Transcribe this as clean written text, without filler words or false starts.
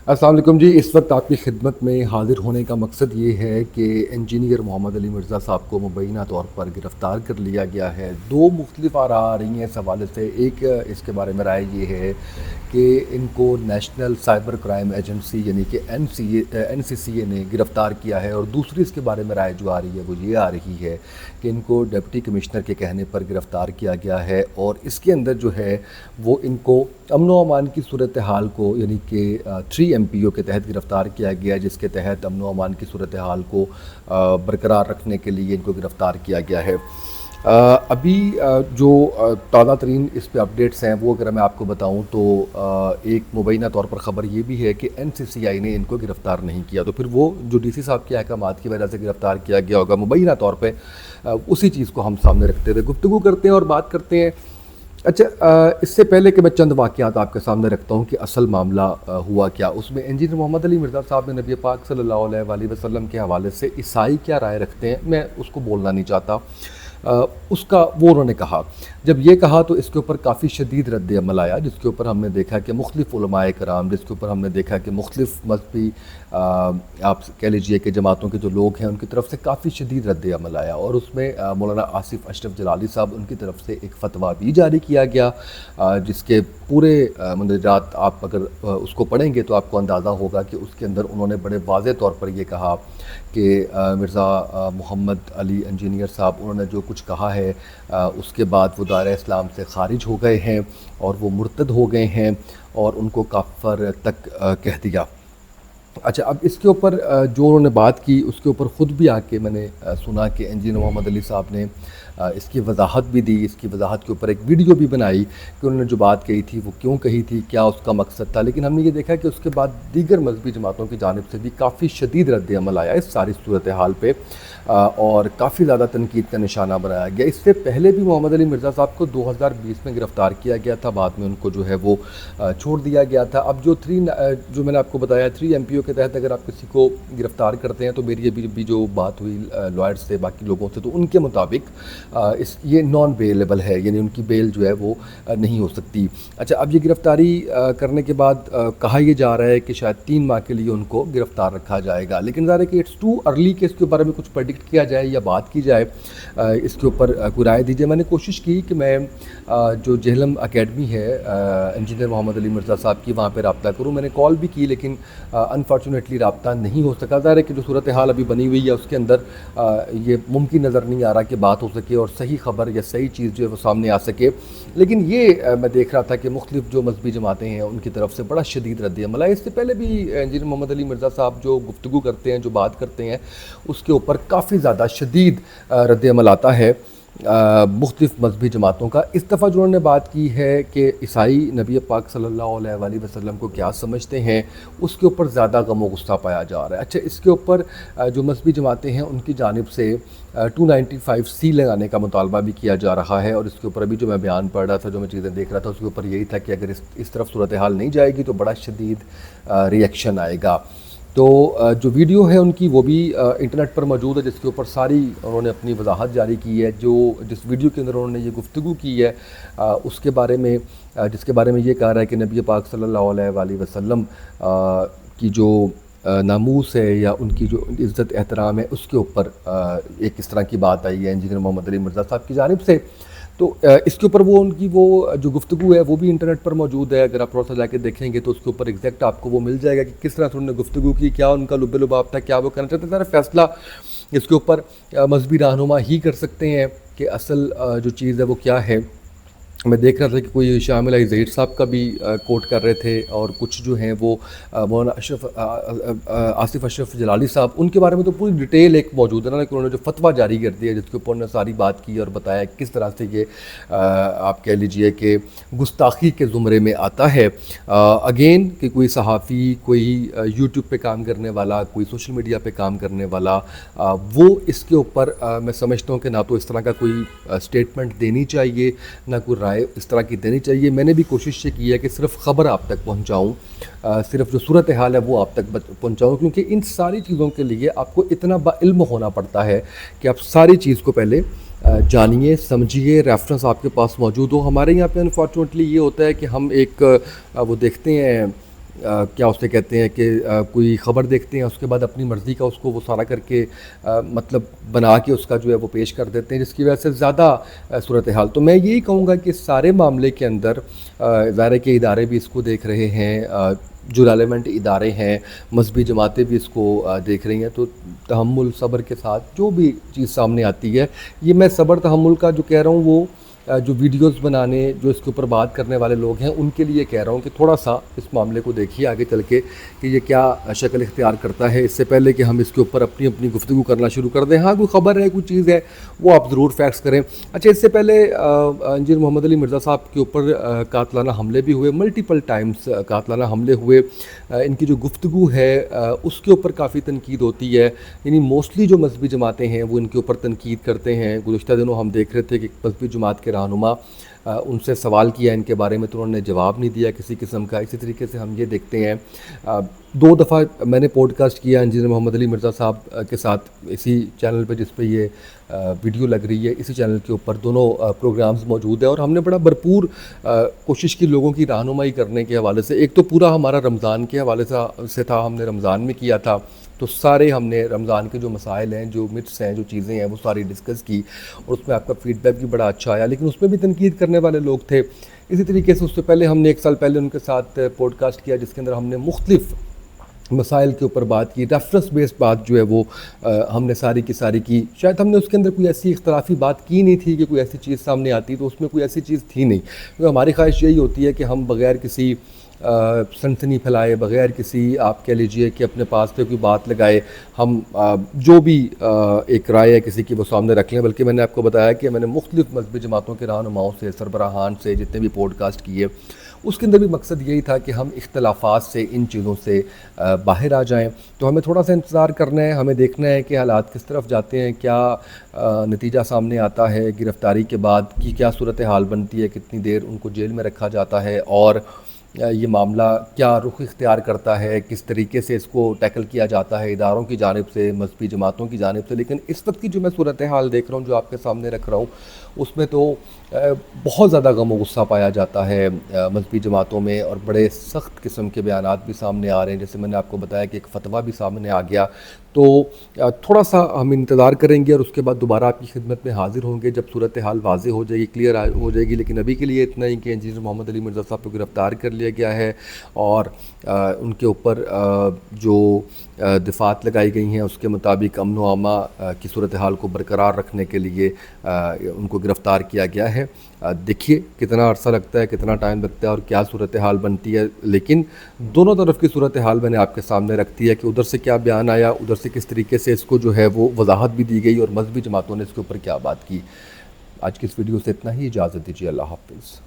السلام علیکم جی، اس وقت آپ کی خدمت میں حاضر ہونے کا مقصد یہ ہے کہ انجینئر محمد علی مرزا صاحب کو مبینہ طور پر گرفتار کر لیا گیا ہے۔ دو مختلف آراء آ رہی ہیں اس حوالے سے۔ ایک اس کے بارے میں رائے یہ ہے کہ ان کو نیشنل سائبر کرائم ایجنسی یعنی کہ NCCA نے گرفتار کیا ہے، اور دوسری اس کے بارے میں رائے جو آ رہی ہے وہ یہ آ رہی ہے کہ ان کو ڈپٹی کمشنر کے کہنے پر گرفتار کیا گیا ہے، اور اس کے اندر جو ہے وہ ان کو امن و امان کی صورتحال کو یعنی کہ 3 MPO کے تحت گرفتار کیا گیا، جس کے تحت امن و امان کی صورتحال کو برقرار رکھنے کے لیے ان کو گرفتار کیا گیا ہے۔ ابھی جو تازہ ترین اس پہ اپڈیٹس ہیں وہ اگر میں آپ کو بتاؤں تو ایک مبینہ طور پر خبر یہ بھی ہے کہ NCCI نے ان کو گرفتار نہیں کیا، تو پھر وہ جو DC صاحب کے احکامات کی وجہ سے گرفتار کیا گیا ہوگا مبینہ طور پہ، اسی چیز کو ہم سامنے رکھتے ہوئے گفتگو کرتے ہیں اور بات کرتے ہیں۔ اچھا، اس سے پہلے کہ میں چند واقعات آپ کے سامنے رکھتا ہوں کہ اصل معاملہ ہوا کیا، اس میں انجینئر محمد علی مرزا صاحب نے نبی پاک صلی اللہ علیہ وآلہ وسلم کے حوالے سے عیسائی کیا رائے رکھتے ہیں، میں اس کو بولنا نہیں چاہتا۔ اس کا وہ انہوں نے کہا، جب یہ کہا تو اس کے اوپر کافی شدید رد عمل آیا، جس کے اوپر ہم نے دیکھا کہ مختلف علماء کرام، جس کے اوپر ہم نے دیکھا کہ مختلف مذہبی آپ کہہ لیجئے کہ جماعتوں کے جو لوگ ہیں ان کی طرف سے کافی شدید رد عمل آیا، اور اس میں مولانا آصف اشرف جلالی صاحب ان کی طرف سے ایک فتویٰ بھی جاری کیا گیا، جس کے پورے مندرجات آپ اگر اس کو پڑھیں گے تو آپ کو اندازہ ہوگا کہ اس کے اندر انہوں نے بڑے واضح طور پر یہ کہا کہ مرزا محمد علی انجینئر صاحب انہوں نے جو کچھ کہا ہے اس کے بعد وہ دائرہ اسلام سے خارج ہو گئے ہیں اور وہ مرتد ہو گئے ہیں، اور ان کو کافر تک کہہ دیا۔ اچھا، اب اس کے اوپر جو انہوں نے بات کی اس کے اوپر خود بھی آ کے میں نے سنا کہ انجینئر محمد علی صاحب نے اس کی وضاحت بھی دی، اس کی وضاحت کے اوپر ایک ویڈیو بھی بنائی کہ انہوں نے جو بات کہی تھی وہ کیوں کہی تھی، کیا اس کا مقصد تھا۔ لیکن ہم نے یہ دیکھا کہ اس کے بعد دیگر مذہبی جماعتوں کی جانب سے بھی کافی شدید رد عمل آیا اس ساری صورتحال پہ، اور کافی زیادہ تنقید کا نشانہ بنایا گیا۔ اس سے پہلے بھی محمد علی مرزا صاحب کو 2020 میں گرفتار کیا گیا تھا، بعد میں ان کو جو ہے وہ چھوڑ دیا گیا تھا۔ اب جو میں نے آپ کو بتایا 3 MPO کے تحت اگر آپ کسی کو گرفتار کرتے ہیں تو میری ابھی بھی جو بات ہوئی لائر سے باقی لوگوں سے، تو ان کے مطابق یہ نان بیلیبل ہے، یعنی ان کی بیل جو ہے وہ نہیں ہو سکتی۔ اچھا، اب یہ گرفتاری کرنے کے بعد کہا یہ جا رہا ہے کہ شاید 3 ماہ کے لیے ان کو گرفتار رکھا جائے گا، لیکن ظاہر ہے کہ اٹس ٹو ارلی کہ اس کے بارے میں کچھ پریڈکٹ کیا جائے یا بات کی جائے، اس کے اوپر کوئی رائے دیجیے۔ میں نے کوشش کی کہ میں جو جہلم اکیڈمی ہے انجینئر محمد علی مرزا صاحب کی، وہاں پہ رابطہ کروں، میں نے کال بھی کی لیکن انفارچونیٹلی رابطہ نہیں ہو سکا۔ ظاہر ہے کہ جو صورتحال ابھی بنی ہوئی ہے اس کے اندر یہ ممکن نظر نہیں آ رہا کہ بات ہو سکے اور صحیح خبر یا صحیح چیز جو ہے وہ سامنے آ سکے، لیکن یہ میں دیکھ رہا تھا کہ مختلف جو مذہبی جماعتیں ہیں ان کی طرف سے بڑا شدید رد عمل ہے۔ اس سے پہلے بھی انجینئر محمد علی مرزا صاحب جو گفتگو کرتے ہیں، جو بات کرتے ہیں، اس کے اوپر کافی زیادہ شدید رد عمل آتا ہے مختلف مذہبی جماعتوں کا۔ اس دفعہ جو انہوں نے بات کی ہے کہ عیسائی نبی پاک صلی اللہ علیہ وآلہ وسلم کو کیا سمجھتے ہیں، اس کے اوپر زیادہ غم و غصہ پایا جا رہا ہے۔ اچھا، اس کے اوپر جو مذہبی جماعتیں ہیں ان کی جانب سے 295C لگانے کا مطالبہ بھی کیا جا رہا ہے، اور اس کے اوپر ابھی جو میں بیان پڑھ رہا تھا، جو میں چیزیں دیکھ رہا تھا، اس کے اوپر یہی تھا کہ اگر اس طرف صورتحال نہیں جائے گی تو بڑا شدید ریئیکشن آئے گا۔ تو جو ویڈیو ہے ان کی وہ بھی انٹرنیٹ پر موجود ہے، جس کے اوپر ساری انہوں نے اپنی وضاحت جاری کی ہے۔ جس ویڈیو کے اندر انہوں نے یہ گفتگو کی ہے اس کے بارے میں، جس کے بارے میں یہ کہا رہا ہے کہ نبی پاک صلی اللہ علیہ وآلہ وسلم کی جو ناموس ہے یا ان کی جو عزت احترام ہے اس کے اوپر ایک اس طرح کی بات آئی ہے انجینئر محمد علی مرزا صاحب کی جانب سے۔ تو اس کے اوپر ان کی وہ جو گفتگو ہے وہ بھی انٹرنیٹ پر موجود ہے، اگر آپ تھوڑا سا جا کے دیکھیں گے تو اس کے اوپر ایگزیکٹ آپ کو وہ مل جائے گا کہ کس طرح سے انہوں نے گفتگو کی، کیا ان کا لب لباب تھا، کیا وہ کرنا چاہتے تھے۔ فیصلہ اس کے اوپر مذہبی رہنما ہی کر سکتے ہیں کہ اصل جو چیز ہے وہ کیا ہے۔ میں دیکھ رہا تھا کہ کوئی شامل ظہیر صاحب کا بھی کوٹ کر رہے تھے، اور کچھ جو ہیں وہ مولانا آصف اشرف جلالی صاحب، ان کے بارے میں تو پوری ڈیٹیل ایک موجود ہے نا کہ انہوں نے جو فتویٰ جاری کر دیا جس کے اوپر انہوں نے ساری بات کی اور بتایا کس طرح سے یہ آپ کہہ لیجئے کہ گستاخی کے زمرے میں آتا ہے۔ اگین کہ کوئی صحافی، کوئی یوٹیوب پہ کام کرنے والا، کوئی سوشل میڈیا پہ کام کرنے والا، وہ اس کے اوپر میں سمجھتا ہوں کہ نہ تو اس طرح کا کوئی اسٹیٹمنٹ دینی چاہیے، نہ کوئی رائے اس طرح کی دینی چاہیے۔ میں نے بھی کوشش یہ کی ہے کہ صرف خبر آپ تک پہنچاؤں، صرف جو صورتحال ہے وہ آپ تک پہنچاؤں، کیونکہ ان ساری چیزوں کے لیے آپ کو اتنا باعلم ہونا پڑتا ہے کہ آپ ساری چیز کو پہلے جانیے، سمجھیے، ریفرنس آپ کے پاس موجود ہو۔ ہمارے یہاں پہ انفارچونیٹلی یہ ہوتا ہے کہ ہم ایک وہ دیکھتے ہیں کیا اسے کہتے ہیں کہ کوئی خبر دیکھتے ہیں، اس کے بعد اپنی مرضی کا اس کو وہ سارا کر کے مطلب بنا کے اس کا جو ہے وہ پیش کر دیتے ہیں، جس کی وجہ سے زیادہ صورتحال. تو میں یہی کہوں گا کہ اس سارے معاملے کے اندر ظاہر کے ادارے بھی اس کو دیکھ رہے ہیں، جو ریلیونٹ ادارے ہیں، مذہبی جماعتیں بھی اس کو دیکھ رہی ہیں. تو تحمل صبر کے ساتھ جو بھی چیز سامنے آتی ہے، یہ میں صبر تحمل کا جو کہہ رہا ہوں وہ جو ویڈیوز بنانے، جو اس کے اوپر بات کرنے والے لوگ ہیں، ان کے لیے کہہ رہا ہوں کہ تھوڑا سا اس معاملے کو دیکھیے آگے چل کے کہ یہ کیا شکل اختیار کرتا ہے، اس سے پہلے کہ ہم اس کے اوپر اپنی گفتگو کرنا شروع کر دیں. ہاں کوئی خبر ہے، کوئی چیز ہے، وہ آپ ضرور فیکس کریں. اچھا، اس سے پہلے انجینئر محمد علی مرزا صاحب کے اوپر قاتلانہ حملے بھی ہوئے، ملٹیپل ٹائمز قاتلانہ حملے ہوئے. ان کی جو گفتگو ہے اس کے اوپر کافی تنقید ہوتی ہے، یعنی موسٹلی جو مذہبی جماعتیں ہیں وہ ان کے اوپر تنقید کرتے ہیں. گزشتہ دنوں ہم دیکھ رہے تھے کہ مذہبی جماعت کے رہنما ان سے سوال کیا ان کے بارے میں، تو انہوں نے جواب نہیں دیا کسی قسم کا. اسی طریقے سے ہم یہ دیکھتے ہیں 2 دفعہ میں نے پوڈ کاسٹ کیا انجینئر محمد علی مرزا صاحب کے ساتھ، اسی چینل پہ جس پہ یہ ویڈیو لگ رہی ہے، اسی چینل کے اوپر دونوں پروگرامز موجود ہیں، اور ہم نے بڑا بھرپور کوشش کی لوگوں کی رہنمائی کرنے کے حوالے سے. ایک تو پورا ہمارا رمضان کے حوالے سے تھا، ہم نے رمضان میں کیا تھا، تو سارے ہم نے رمضان کے جو مسائل ہیں، جو متس ہیں، جو چیزیں ہیں، وہ ساری ڈسکس کی، اور اس میں آپ کا فیڈ بیک بھی بڑا اچھا آیا. لیکن اس میں بھی تنقید کرنے والے لوگ تھے. اسی طریقے سے اس سے پہلے ہم نے 1 سال پہلے ان کے ساتھ پوڈ کاسٹ کیا، جس کے اندر ہم نے مختلف مسائل کے اوپر بات کی، ریفرنس بیسڈ بات جو ہے وہ ہم نے ساری کی ساری کی. شاید ہم نے اس کے اندر کوئی ایسی اختلافی بات کی نہیں تھی کہ کوئی ایسی چیز سامنے آتی، تو اس میں کوئی ایسی چیز تھی نہیں. کیونکہ ہماری خواہش یہی ہوتی ہے کہ ہم بغیر کسی سنسنی پھیلائے، بغیر کسی آپ کہہ لیجئے کہ اپنے پاس پہ کوئی بات لگائے، ہم جو بھی ایک رائے ہے کسی کی وہ سامنے رکھ لیں. بلکہ میں نے آپ کو بتایا کہ میں نے مختلف مذہبی جماعتوں کے رہنماؤں سے، سربراہان سے، جتنے بھی پوڈ کاسٹ کیے، اس کے اندر بھی مقصد یہی تھا کہ ہم اختلافات سے، ان چیزوں سے باہر آ جائیں. تو ہمیں تھوڑا سا انتظار کرنا ہے، ہمیں دیکھنا ہے کہ حالات کس طرف جاتے ہیں، کیا نتیجہ سامنے آتا ہے، گرفتاری کے بعد کی کیا صورتحال بنتی ہے، کتنی دیر ان کو جیل میں رکھا جاتا ہے، اور یہ معاملہ کیا رخ اختیار کرتا ہے، کس طریقے سے اس کو ٹیکل کیا جاتا ہے اداروں کی جانب سے، مذہبی جماعتوں کی جانب سے. لیکن اس وقت کی جو میں صورتحال دیکھ رہا ہوں، جو آپ کے سامنے رکھ رہا ہوں، اس میں تو بہت زیادہ غم و غصہ پایا جاتا ہے مذہبی جماعتوں میں، اور بڑے سخت قسم کے بیانات بھی سامنے آ رہے ہیں. جیسے میں نے آپ کو بتایا کہ ایک فتویٰ بھی سامنے آ گیا. تو تھوڑا سا ہم انتظار کریں گے، اور اس کے بعد دوبارہ آپ کی خدمت میں حاضر ہوں گے جب صورتحال واضح ہو جائے گی، کلیئر ہو جائے گی. لیکن ابھی کے لیے اتنا ہی کہ انجینئر محمد علی مرزا صاحب کو گرفتار کر لیا گیا ہے، اور ان کے اوپر جو دفعات لگائی گئی ہیں اس کے مطابق امن و اما کی صورتحال کو برقرار رکھنے کے لیے ان کو گرفتار کیا گیا ہے. دیکھیے کتنا عرصہ لگتا ہے، کتنا ٹائم لگتا ہے، اور کیا صورتحال بنتی ہے. لیکن دونوں طرف کی صورتحال میں نے آپ کے سامنے رکھ دی ہے کہ ادھر سے کیا بیان آیا، ادھر سے کس طریقے سے اس کو جو ہے وہ وضاحت بھی دی گئی، اور مذہبی جماعتوں نے اس کے اوپر کیا بات کی. آج کی اس ویڈیو سے اتنا ہی، اجازت دیجیے، اللہ حافظ.